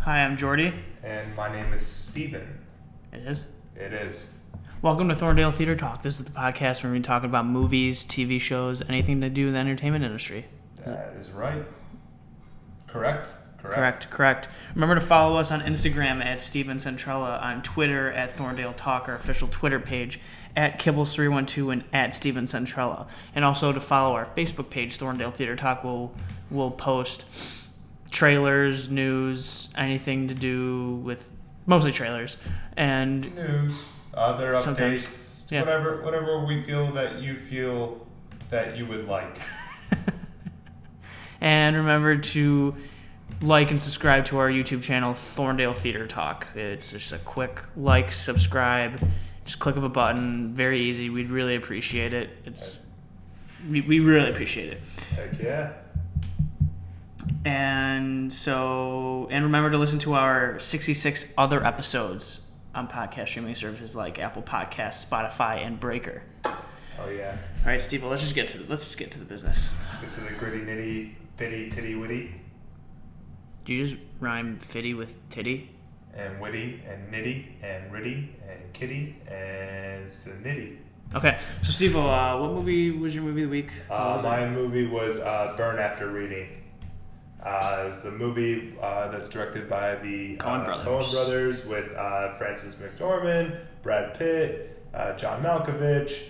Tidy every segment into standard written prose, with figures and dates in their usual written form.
Hi, I'm Jordy. And my name is Steven. It is? It is. Welcome to Thorndale Theater Talk. This is the podcast where we're talking about movies, TV shows, anything to do with the entertainment industry. That is right. Correct. Remember to follow us on Instagram at Steven Centrella, on Twitter at Thorndale Talk, our official Twitter page at Kibbles312 and at Steven Centrella. And also to follow our Facebook page, Thorndale Theater Talk. We'll post trailers, news, anything to do with mostly trailers and news, other updates, yeah. whatever we feel that you would like. And remember to like and subscribe to our YouTube channel, Thorndale Theater Talk. It's just a quick like, subscribe, just click of a button. Very easy. We'd really appreciate it. We really appreciate it. Heck yeah. And remember to listen to our 66 other episodes on podcast streaming services like Apple Podcasts, Spotify, and Breaker. Oh yeah. All right, Steve. Well, let's just get to the business. Let's get to the gritty nitty, fitty titty witty. Do you just rhyme fitty with titty? And witty and nitty and ritty and kitty and snitty. Okay, so Steve, what movie was your movie of the week? My movie was Burn After Reading. It was the movie that's directed by the Coen brothers with Frances McDormand, Brad Pitt, John Malkovich,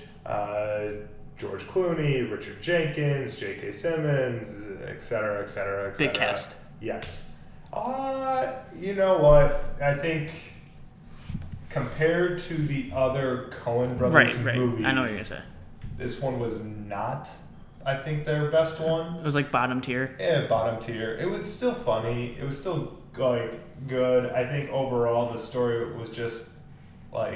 George Clooney, Richard Jenkins, J.K. Simmons, etc. Big cast. Yes. You know what? I think compared to the other Coen brothers movies, I know what you're gonna say. This one was not, I think, their best one. It was like bottom tier. Yeah, bottom tier. It was still funny. It was still good. I think overall the story was just blah.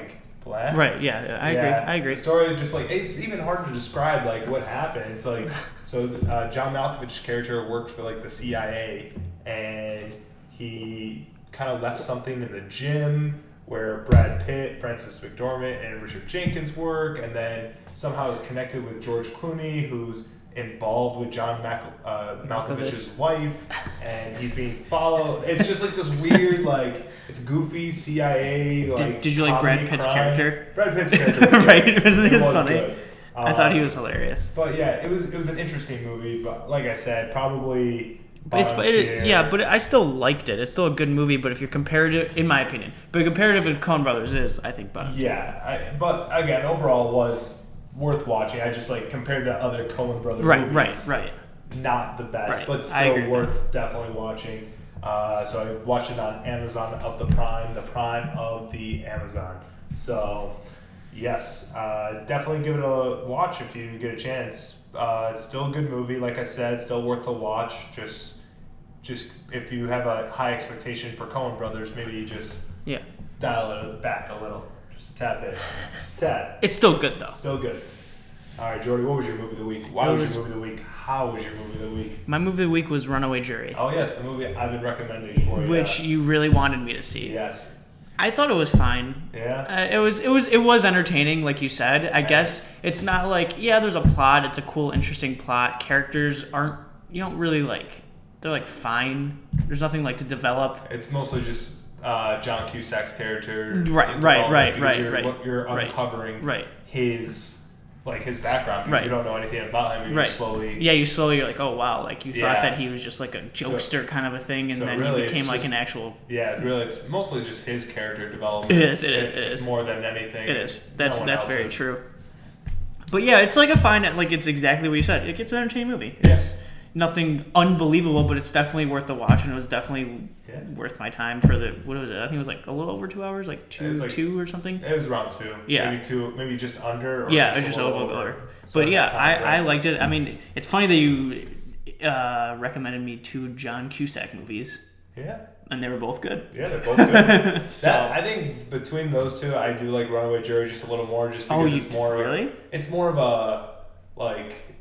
Right. Yeah, I agree. The story just it's even hard to describe what happened. It's John Malkovich's character worked for the CIA, and he kind of left something in the gym where Brad Pitt, Frances McDormand, and Richard Jenkins work, and then somehow is connected with George Clooney, who's involved with John Malkovich's wife, and he's being followed. It's just this weird, it's goofy CIA. Did you like Brad Pitt's character? Brad Pitt's character was right? Wasn't it funny? Good. I thought he was hilarious. But yeah, it was an interesting movie. But like I said, probably. But I still liked it. It's still a good movie. But if you're comparative, in my opinion, comparative to Coen Brothers is, I think, bottom. Yeah, but again, overall was worth watching. I just compared to other Coen Brothers movies. Right. Not the best, but still worth definitely watching. So I watched it on Amazon of the Prime of the Amazon. So yes, definitely give it a watch if you get a chance. It's still a good movie, like I said, still worth the watch. Just if you have a high expectation for Coen Brothers, maybe just dial it back a little. Just a tad bit. Tad. It's still good, though. Still good. All right, Jordy, what was your movie of the week? Why was your movie of the week? How was your movie of the week? My movie of the week was Runaway Jury. Oh, yes, the movie I've been recommending for you. Which you really wanted me to see. Yes. I thought it was fine. Yeah. It was entertaining, like you said. I guess it's not there's a plot. It's a cool, interesting plot. Characters you don't really they're fine. There's nothing to develop. It's mostly just John Cusack's character. Right. You're uncovering his background because you don't know anything about him. You slowly. Yeah, you're like, oh wow, you thought that he was just a jokester kind of a kind of thing, and then really he became an actual. Yeah, really, it's mostly just his character development. It is more than anything. It is. That's very true. But yeah, it's a fine. It's exactly what you said. It's an entertaining movie. It's nothing unbelievable, but it's definitely worth the watch, and it was definitely worth my time for the. What was it? I think it was a little over 2 hours, two or something. It was around 2. Yeah, maybe 2, maybe just under. Or it was just over. So but yeah, I liked it. I mean, it's funny that you recommended me 2 John Cusack movies. Yeah. And they were both good. Yeah, they're both good. I think between those 2, I do like Runaway Jury just a little more, just because it's more. Really? It's more of a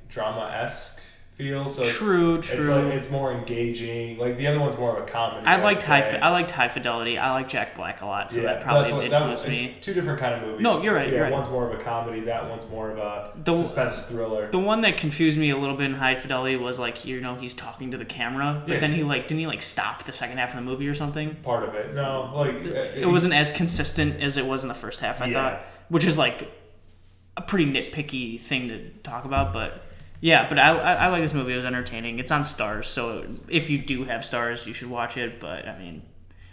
drama-esque feel. So True. It's more engaging. Like the other one's more of a comedy. I liked High Fidelity. I like Jack Black a lot, so that probably influenced me. It's two different kind of movies. No, you're right. Yeah, you're right. One's more of a comedy. That one's more of a suspense thriller. The one that confused me a little bit in High Fidelity was like, he's talking to the camera, but then didn't he stop the second half of the movie or something? Part of it. No, it wasn't as consistent as it was in the first half. I thought, which is like a pretty nitpicky thing to talk about, but. Yeah, but I like this movie. It was entertaining. It's on Stars, so if you do have Stars, you should watch it. But I mean,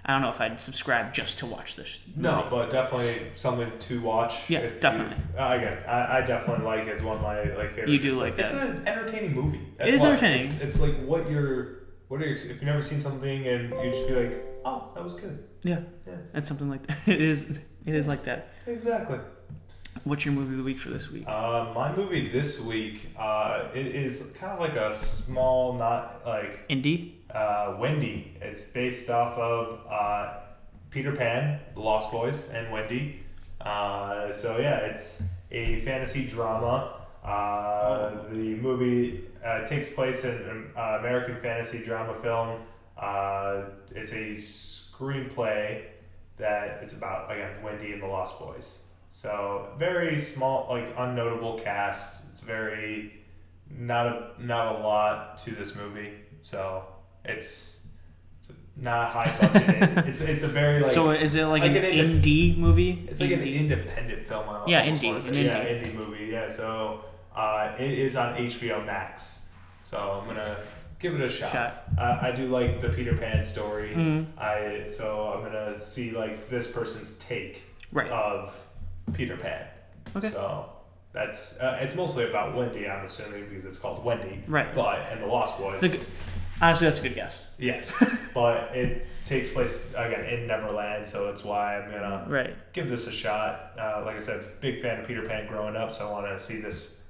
I don't know if I'd subscribe just to watch this movie. No, but definitely something to watch. Yeah, definitely. Again, I definitely like it. It's one of my favorites. You do like that. It's an entertaining movie. It is entertaining. It's like what you're if you've never seen something and you just be like, oh, that was good. Yeah. It's something like that. It is like that. Exactly. What's your movie of the week for this week? My movie this week, it is kind of like a small, not like... Indie? Wendy. It's based off of Peter Pan, The Lost Boys, and Wendy. It's a fantasy drama. The movie takes place in an American fantasy drama film. It's a screenplay that it's about, again, Wendy and the Lost Boys. So very small, unnotable cast. It's very not a lot to this movie. So it's not high budgeted. it's a very So is it like an indie movie? It's like an independent film. Indie movie. Yeah. So it is on HBO Max. So I'm gonna give it a shot. I do like the Peter Pan story. Mm-hmm. So I'm gonna see this person's take of Peter Pan. Okay. So that's it's mostly about Wendy, I'm assuming, because it's called Wendy. Right. And the Lost Boys. Honestly, that's a good guess. Yes. But it takes place again in Neverland, so that's why I'm gonna give this a shot. Like I said, big fan of Peter Pan growing up, so I want to see this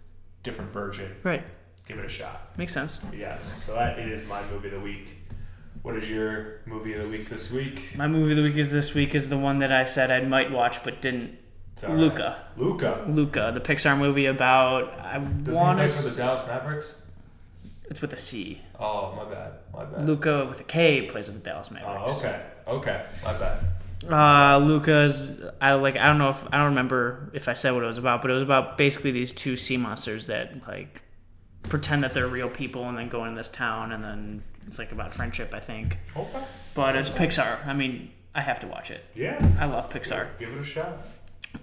different version. Right. Give it a shot. Makes sense. Yes. So that is my movie of the week. What is your movie of the week this week? My movie of the week this week is the one that I said I might watch but didn't. Luca, the Pixar movie about Does he play for the Dallas Mavericks? It's with a C. Oh, my bad. Luca with a K plays with the Dallas Mavericks. Oh, okay, my bad. Luca's I don't remember if I said what it was about, but it was about basically these two sea monsters that pretend that they're real people and then go into this town, and then it's about friendship, I think. Okay. But it's Pixar. I mean, I have to watch it. Yeah. I love Pixar. Give it a shot.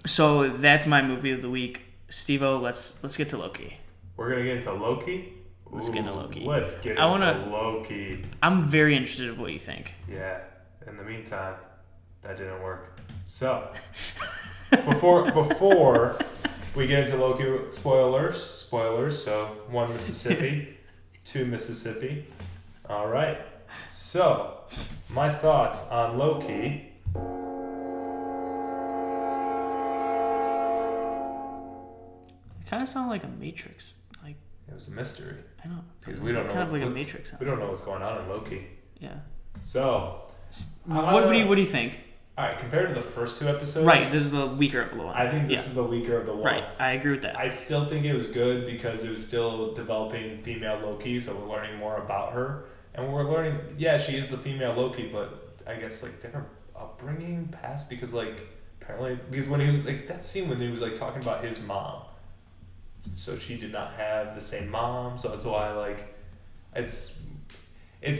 So that's my movie of the week. Steve-O, let's get to Loki. We're going to get into Loki? Let's get into Loki. Let's get into Loki. I'm very interested in what you think. Yeah. In the meantime, that didn't work. So, before we get into Loki, spoilers. So, 1 Mississippi, 2 Mississippi. All right. So, my thoughts on Loki. Kind of sound like a Matrix. It was a mystery. I know. Because we don't know. Kind of like a Matrix. We don't know what's going on in Loki. Yeah. So, what do you think? All right, compared to the first 2 episodes. Right, this is the weaker of the one. I think this is the weaker of the one. Right, I agree with that. I still think it was good because it was still developing female Loki, so we're learning more about her, and we're learning. Yeah, she is the female Loki, but I guess different upbringing, past, because apparently when he was that scene when he was talking about his mom. So she did not have the same mom, so that's why it's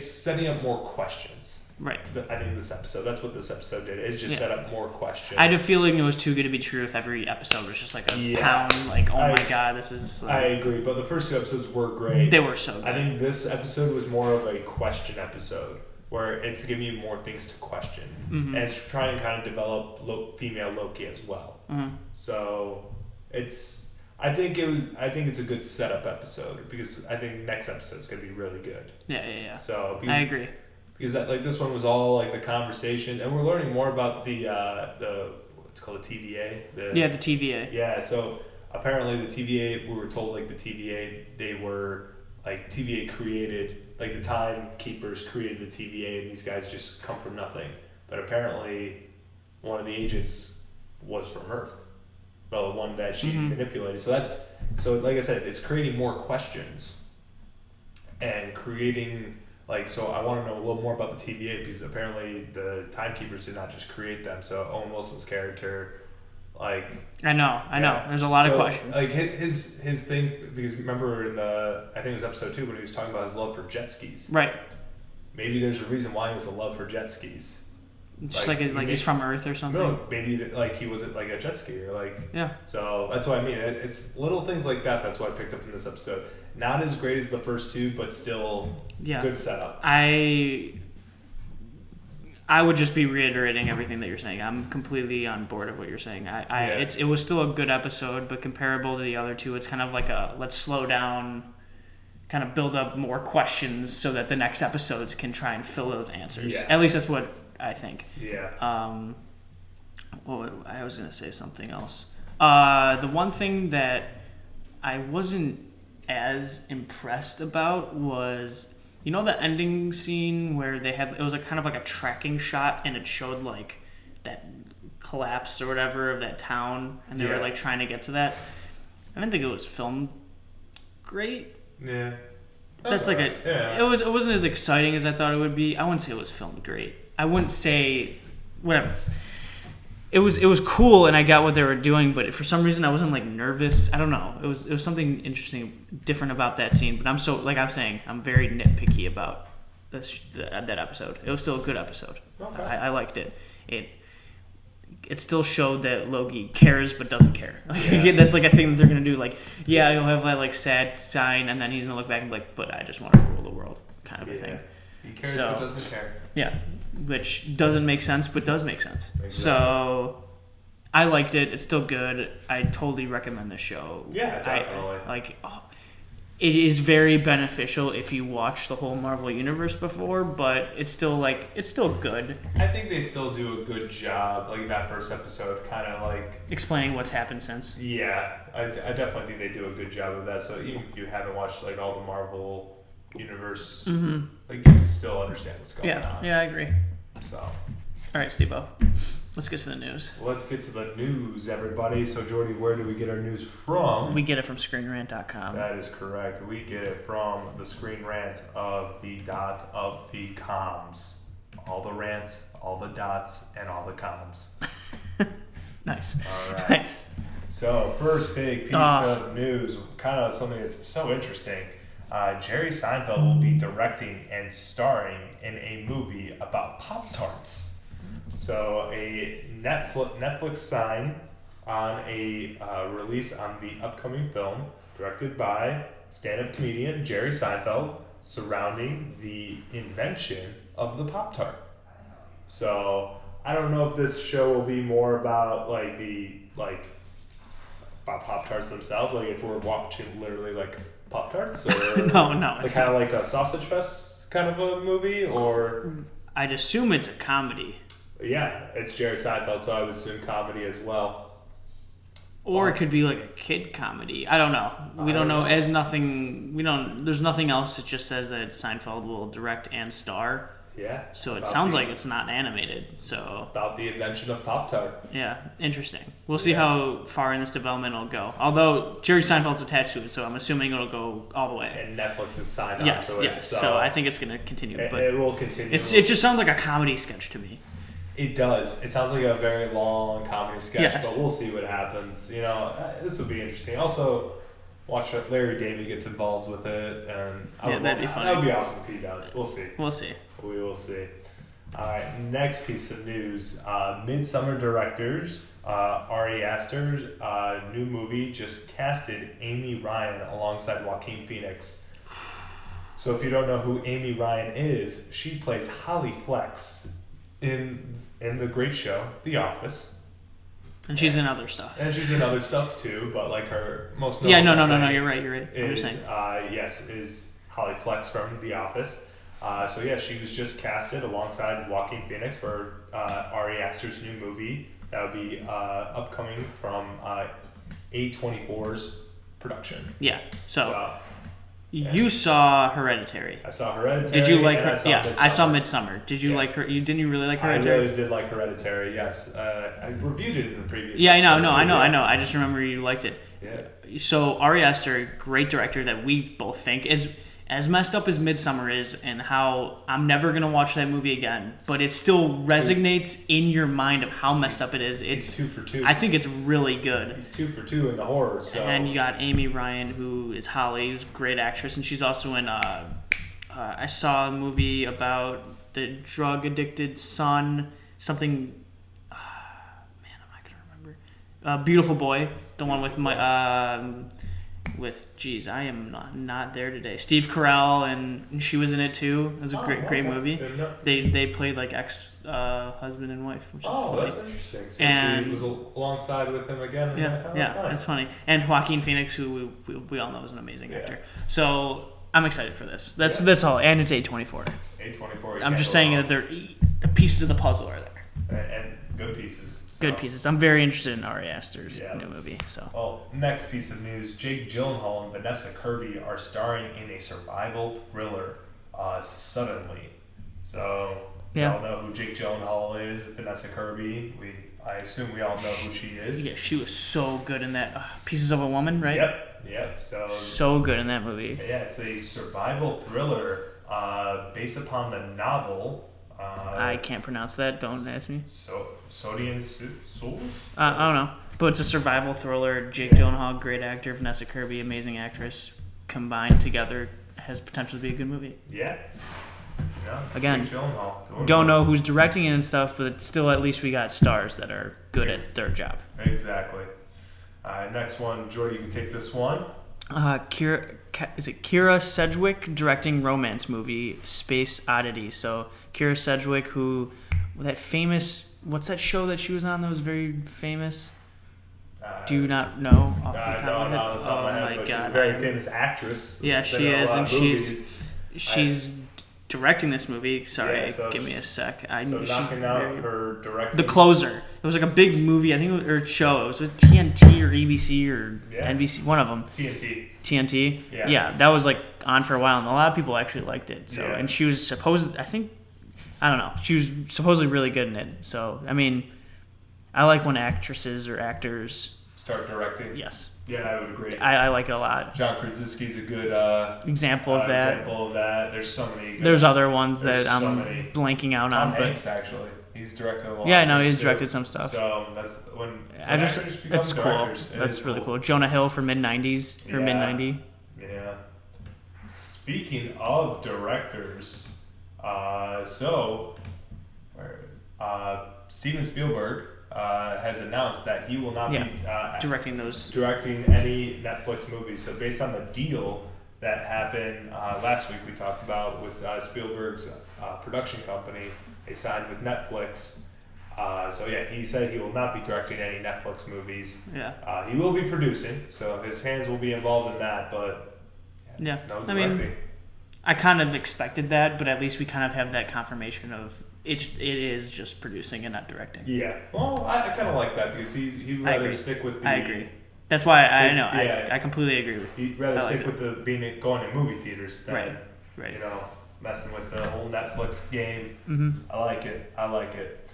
setting up more questions. Right. I think this episode, that's what this episode did. It just set up more questions. I had a feeling it was too good to be true with every episode. It was just a pound, my god, this is... I agree, but the first 2 episodes were great. They were so good. I think this episode was more of a question episode, where it's giving you more things to question. Mm-hmm. And it's trying to kind of develop female Loki as well. Mm-hmm. So, I think it's a good setup episode because I think next episode is going to be really good. Yeah. So I agree. Because this one was all the conversation, and we're learning more about the what's called the TVA. The TVA. Yeah. So apparently the TVA, we were told the TVA, they were TVA created, the timekeepers created the TVA, and these guys just come from nothing. But apparently one of the agents was from Earth. Well, the one that she manipulated. So like I said, it's creating more questions and creating. Like, so I want to know a little more about the TVA because apparently the Timekeepers did not just create them. So Owen Wilson's character, like... I know. There's a lot of questions. Like, his thing, because remember in I think it was episode 2, when he was talking about his love for jet skis. Right. Maybe there's a reason why he has a love for jet skis. Just like he's from Earth or something? No, maybe like he was like a jet skier. Like, yeah. So that's what I mean. It's little things like that. That's what I picked up in this episode. Not as great as the first 2, but still good setup. I would just be reiterating everything that you're saying. I'm completely on board of what you're saying. It was still a good episode, but comparable to the other 2, it's kind of like a let's slow down, kind of build up more questions so that the next episodes can try and fill those answers. Yeah. At least that's what I think. Yeah. Well, I was going to say something else. The one thing that I wasn't as impressed about was, you know, the ending scene where it was kind of like a tracking shot and it showed like that collapse or whatever of that town and they were like trying to get to that. I didn't think it was filmed great. Yeah. That's like it wasn't as exciting as I thought it would be. I wouldn't say it was filmed great. I wouldn't say whatever. It was cool and I got what they were doing, but for some reason I wasn't like nervous. I don't know. It was something interesting, different about that scene. But I'm very nitpicky about that episode. It was still a good episode. Okay. I liked it. It still showed that Loki cares but doesn't care. That's like a thing that they're gonna do. Like, yeah, he'll have that like sad sign, and then he's gonna look back and be like, "But I just want to rule the world," kind of a thing. He cares but doesn't care. Yeah, which doesn't make sense, but does make sense. Exactly. So I liked it. It's still good. I totally recommend the show. Yeah, definitely. It is very beneficial if you watch the whole Marvel Universe before, but it's still good. I think they still do a good job, like in that first episode, kind of like explaining what's happened since. Yeah, I definitely think they do a good job of that. So even if you haven't watched like all the Marvel Universe, like you can still understand what's going on. Yeah, I agree. So, all right, Steve-O. Let's get to the news. Let's get to the news, everybody. So, Jordy, where do we get our news from? We get it from ScreenRant.com. That is correct. We get it from the Screen Rants of the dot of the comms. All the rants, all the dots, and all the comms. Nice. All right. Nice. So, first big piece of news, kind of something that's so interesting. Jerry Seinfeld will be directing and starring in a movie about Pop-Tarts. So a Netflix sign on a release on the upcoming film directed by stand-up comedian Jerry Seinfeld surrounding the invention of the Pop-Tart. So I don't know if this show will be more about about Pop-Tarts themselves, like if we're watching literally like Pop-Tarts or no, like kind of like a Sausage Fest kind of a movie, or I'd assume it's a comedy. Yeah, it's Jerry Seinfeld, so I would assume comedy as well. Or it could be like a kid comedy. I don't know. We don't know. There's nothing else that just says that Seinfeld will direct and star. Yeah. So it sounds like it's not animated. So about the invention of Pop-Tart. Yeah, interesting. We'll see how far in this development it'll go. Although Jerry Seinfeld's attached to it, so I'm assuming it'll go all the way. And Netflix is signed on to it. Yes. So I think it's going to continue. It will continue. It just sounds like a comedy sketch to me. It does. It sounds like a very long comedy sketch, yes. But we'll see what happens. This will be interesting. Also, watch Larry David gets involved with it, and that'd be funny. That would be awesome if he does. We'll see. We will see. All right, next piece of news. Midsommar directors Ari Aster's new movie just casted Amy Ryan alongside Joaquin Phoenix. So if you don't know who Amy Ryan is, she plays Holly Flex in the great show The Office. And she's in other stuff. And she's in other stuff too, but like her most notable no, you're right. Is Holly Flex from The Office. She was just casted alongside Joaquin Phoenix for Ari Aster's new movie that would be upcoming from A24's production. Yeah. So you saw Hereditary. I saw Hereditary. Did you like her? I saw Midsommar. Midsommar. Did you like her? Didn't you really like Hereditary? I really did like Hereditary. Yes, I reviewed it in the previous. Yeah, I know. I just remember you liked it. Yeah. So Ari Aster, great director that we both think is as messed up as Midsommar is, and how I'm never gonna watch that movie again, but it still resonates in your mind of how messed up it is. It's 2 for 2. I think it's really good. He's 2 for 2 in the horror. So. And you got Amy Ryan, who is Holly, who's a great actress, and she's also in. I saw a movie about the drug addicted son, something. Man, I'm not gonna remember. Beautiful Boy, the one with my. I am not there today. Steve Carell, and she was in it too. It was a great movie. They played like husband and wife, which is funny. That's interesting. So and she was alongside with him again. Yeah, nice. That's funny. And Joaquin Phoenix, who we all know is an amazing actor. So I'm excited for this. That's all. And it's A24. A24. I'm just saying that the pieces of the puzzle are there. And good pieces. Good pieces. I'm very interested in Ari Aster's new movie. So. Well, next piece of news: Jake Gyllenhaal and Vanessa Kirby are starring in a survival thriller. Suddenly, so we all know who Jake Gyllenhaal is. Vanessa Kirby, I assume we all know who she is. Yeah, she was so good in that Pieces of a Woman, right? Yep. So good in that movie. Yeah, it's a survival thriller based upon the novel. I can't pronounce that. Don't ask me. Sodian Souls? I don't know. But it's a survival thriller. Jake Gyllenhaal, great actor. Vanessa Kirby, amazing actress. Combined together has potential to be a good movie. Yeah. Again, Jake Gyllenhaal. Don't know who's directing it and stuff, but still at least we got stars that are good at their job. Exactly. Next one, Jordy, you can take this one. Kira Sedgwick directing romance movie Space Oddity. So Kira Sedgwick, what's that show that she was on that was very famous? Do you not know off the top of my head? Oh my god! She's a very famous actress. Yeah, she is, and she's directing this movie. Sorry, give me a sec. Knocking out her directing. The Closer. It was like a big movie, I think, or show. It was with TNT or ABC or NBC, one of them. TNT. Yeah, that was like on for a while, and a lot of people actually liked it. So, and she was she was supposedly really good in it. So, I mean, I like when actresses or actors start directing. Yes. Yeah, I would agree. I like it a lot. John Krasinski's a good example of that. There's so many. There's other ones that I'm blanking out on. Tom Hanks, actually. He's directed a lot. Yeah, no, he's directed some stuff. So that's when it's cool. That's really cool. Jonah Hill for mid-90s or mid-90. Yeah. Speaking of directors, Steven Spielberg has announced that he will not be directing any Netflix movies. So based on the deal that happened last week, we talked about with Spielberg's production company, they signed with Netflix. He said he will not be directing any Netflix movies. Yeah. He will be producing, so his hands will be involved in that, but no directing. I mean, I kind of expected that, but at least we kind of have that confirmation of it is just producing and not directing. Yeah. Well, I kind of like that because he'd rather stick with the... I agree. That's why I completely agree with you. He'd rather stick with going to movie theaters than, right. Messing with the whole Netflix game. Mm-hmm. I like it.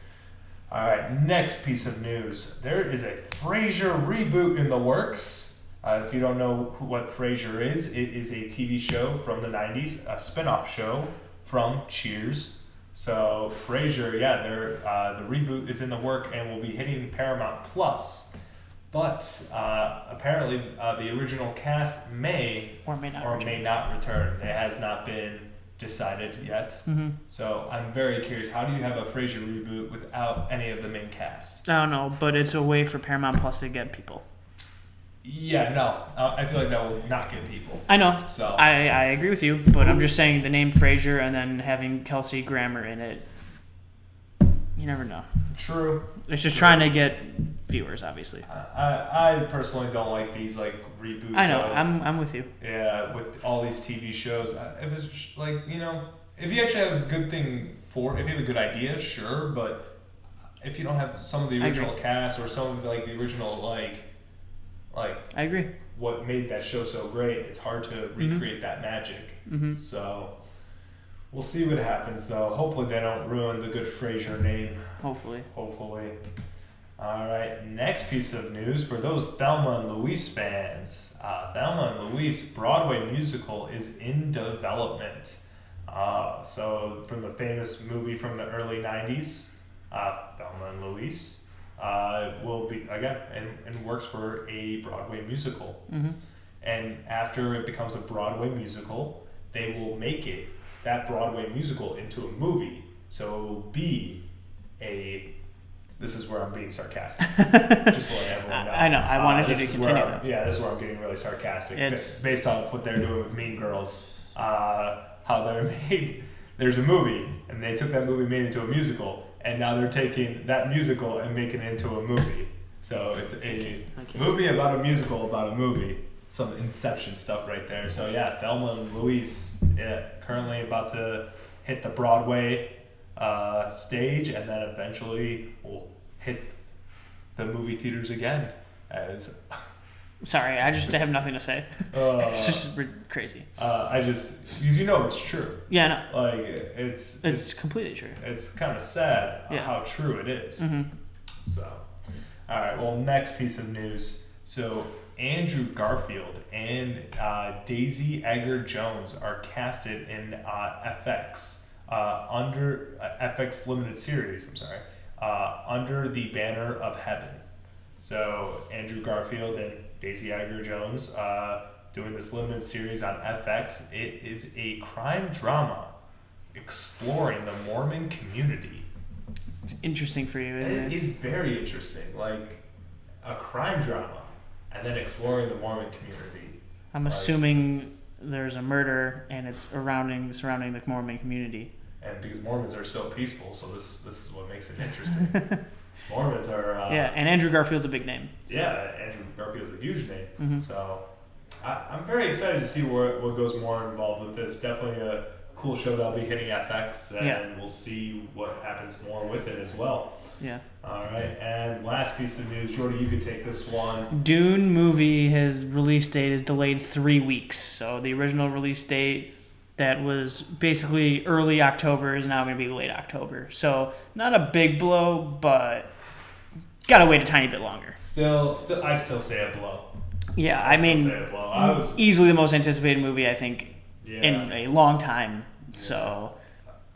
All right, next piece of news. There is a Frasier reboot in the works. If you don't know what Frasier is, it is a TV show from the 90s, a spin-off show from Cheers. So Frasier, the reboot is in the work and will be hitting Paramount Plus. But apparently the original cast may or may not return. It has not been decided yet. Mm-hmm. So I'm very curious. How do you have a Frasier reboot without any of the main cast? I don't know, but it's a way for Paramount Plus to get people. Yeah, no. I feel like that will not get people. I know. So I agree with you, but I'm just saying the name Frasier and then having Kelsey Grammer in it, you never know. True. It's just trying to get viewers, obviously. I personally don't like these reboots. I know. I'm with you. Yeah, with all these TV shows, if it's just if you actually have a good thing if you have a good idea, sure. But if you don't have some of the original cast or some of the original I agree. What made that show so great? It's hard to recreate that magic. Mm-hmm. So we'll see what happens, though. Hopefully they don't ruin the good Frasier name. Hopefully. All right, next piece of news for those Thelma and Louise fans. Thelma and Louise Broadway musical is in development. So from the famous movie from the early 90s, Thelma and Louise, will be, again, and works for a Broadway musical. Mm-hmm. And after it becomes a Broadway musical, they will make that Broadway musical into a movie. So it will be this is where I'm being sarcastic. Just to let everyone know. I know. I wanted you to continue that. Yeah, this is where I'm getting really sarcastic. It's based on what they're doing with Mean Girls. How they're made. There's a movie, and they took that movie, made it into a musical, and now they're taking that musical and making it into a movie. So it's a movie about a musical about a movie. Some Inception stuff right there. So yeah, Thelma and Louise currently about to hit the Broadway stage, and then eventually will hit the movie theaters again. Sorry, I just have nothing to say. It's just crazy. Because it's true. Yeah, I know. Like it's completely true. It's kind of sad how true it is. Mm-hmm. So, all right. Well, next piece of news. So Andrew Garfield and Daisy Edgar-Jones are casted in FX under FX limited series. I'm sorry, under the banner of Heaven. So Andrew Garfield and Daisy Edgar-Jones doing this limited series on FX. It is a crime drama exploring the Mormon community. It's interesting for you, isn't it? It is very interesting. Like a crime drama and then exploring the Mormon community. I'm assuming there's a murder and it's surrounding the Mormon community. And because Mormons are so peaceful, so this is what makes it interesting. Mormons are... and Andrew Garfield's a big name. So. Yeah, Andrew Garfield's a huge name. Mm-hmm. So I'm very excited to see what goes more involved with this. Definitely a cool show that'll be hitting FX, and we'll see what happens more with it as well. Yeah. All right, and last piece of news. Jordy, you could take this one. Dune movie, his release date is delayed 3 weeks. So the original release date that was basically early October is now going to be late October. So not a big blow, but gotta wait a tiny bit longer. I still say a blow. Yeah, I mean, easily the most anticipated movie I think in a long time. Yeah. So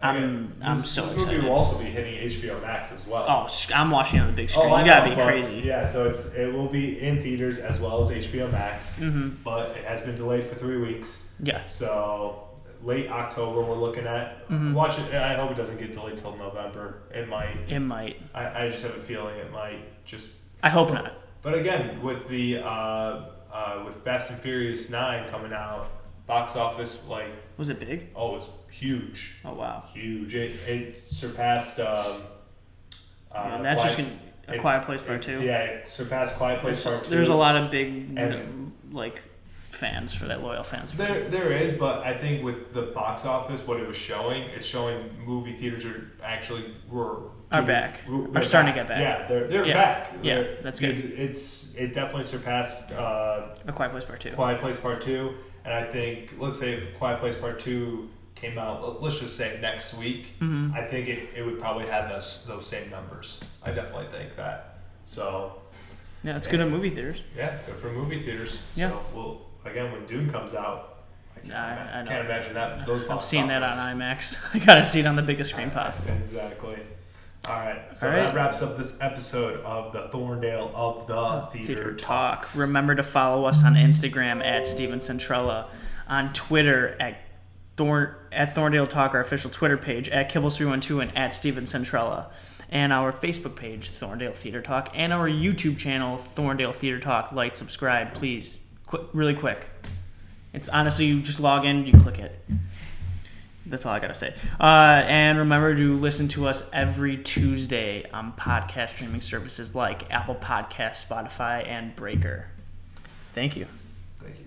I'm so excited. This movie will also be hitting HBO Max as well. Oh, I'm watching it on the big screen. You gotta be crazy. Yeah, so it will be in theaters as well as HBO Max, but it has been delayed for 3 weeks. Yeah. So late October we're looking at. Watch it. I hope it doesn't get delayed till November. It might. I just have a feeling it might just. I hope not. But again, with the with Fast and Furious 9 coming out, box office was it big? Oh, it was huge. Oh wow. Huge. It surpassed. That's just a Quiet Place Part 2. Yeah, it surpassed Quiet Place Part 2. There's a lot of big fans for that, loyal fans. There is, but I think with the box office, what it was showing, it's showing movie theaters are starting to get back. Yeah, they're back. Yeah, that's good. It definitely surpassed A Quiet Place Part 2. Quiet Place Part 2, and I think, let's say if Quiet Place Part 2 came out, let's just say next week, I think it would probably have those same numbers. I definitely think that. So yeah, it's good at movie theaters. Yeah, good for movie theaters. Yeah. So again, when Dune comes out, I can't imagine that. I'm seeing that on IMAX. I gotta see it on the biggest screen possible. Exactly. All right. So that wraps up this episode of the Thorndale of the Theater Talks. Remember to follow us on Instagram at Steven Centrella, on Twitter at Thorndale Talk, our official Twitter page, at Kibbles312 and at Steven Centrella, and our Facebook page, Thorndale Theater Talk, and our YouTube channel, Thorndale Theater Talk. Like, subscribe, please. Really quick. It's honestly, you just log in, you click it. That's all I gotta say. And remember to listen to us every Tuesday on podcast streaming services like Apple Podcasts, Spotify, and Breaker. Thank you. Thank you.